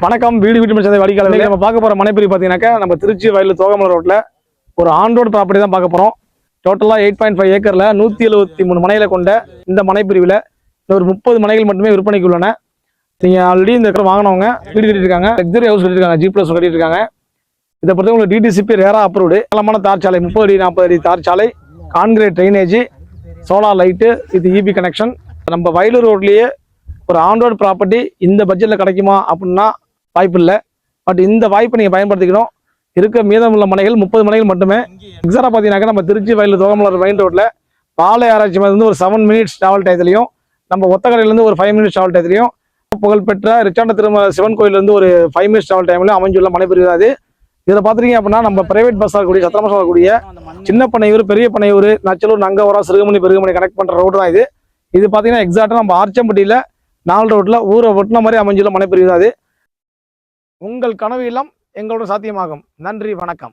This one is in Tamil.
வணக்கம். வீடு வீட்டு சந்தை வடிகாலில் நம்ம பார்க்க போகிற மனைப்பிரி பார்த்தீங்கன்னாக்கா நம்ம திருச்சி வயலில் தோகமலை ரோட்டில் ஒரு ஆன் ரோடு ப்ராப்பர்ட்டி தான் பார்க்க போகிறோம். டோட்டலாக 8.5 ஏக்கரில் 173 மனைகளை கொண்ட இந்த மனைப்பிரிவில் ஒரு 30 மனைகள் மட்டுமே விற்பனைக்கு உள்ளன. நீங்கள் ஆல்ரெடி இந்த இடத்துல வாங்கினவங்க வீடு கட்டியிருக்காங்க, லக்ஸரி ஹவுஸ் கட்டியிருக்காங்க, G+ கட்டியிருக்காங்க. இதை பொறுத்த உங்களுக்கு DTCP ரேரா அப்ரூவ்டு காலமான தார் சாலை, 30 அடி 40 அடி தார் சாலை, கான்கிரீட் ட்ரைனேஜ், சோலார் லைட்டு, இது EB கனெக்ஷன். நம்ம வயலூர் ரோட்லேயே ஒரு ஆன் ரோடு ப்ராப்பர்ட்டி இந்த பட்ஜெட்டில் கிடைக்குமா அப்படின்னா வாய்ப்பு இல்லை. பட் இந்த வாய்ப்பை நீங்கள் பயன்படுத்திக்கணும். இருக்க மீதமுள்ள மனைகள் 30 மனைகள் மட்டுமே. எக்ஸாக்டாக பார்த்தீங்கன்னாக்கா நம்ம திருச்சி வயலூர் தோகமலை மெயின் ரோட்டில் பாலை ஆராய்ச்சி வந்து ஒரு 7 மினிட்ஸ் டிராவல் டயத்துலையும், நம்ம ஒத்தக்கரையிலேருந்து ஒரு 5 மினிட்ஸ் டிராவல் டயத்துலையும், புகழ்பெற்ற ரிச்சாண்ட திருமல சிவன் கோயிலேருந்து ஒரு 5 மினிட்ஸ் டிராவல் டைம்லையும் அமைஞ்சுள்ள மனைப்பிரிவு அது. இதில் பார்த்துருக்கீங்க அப்படின்னா நம்ம பிரைவேட் பஸ்ஸாக இருக்கக்கூடிய சத்திரமா சொல்லக்கூடிய சின்ன பனையூர், பெரிய பனையூர், நச்சலூர், நங்கவரம், சிறுகமணி, பெருகமணி கனெக்ட் பண்ணுற ரோடு தான் இது. இது பார்த்தீங்கன்னா எக்ஸாக்டாக நம்ம ஆர்ச்சம்பட்டியில் 4 ரோட்டில் ஊரை ஒட்டின மாதிரி அமைஞ்சுள்ள மனைப்பிரிவு தான் அது. உங்கள் கனவு இல்லம் எங்களோட சாத்தியமாகும். நன்றி, வணக்கம்.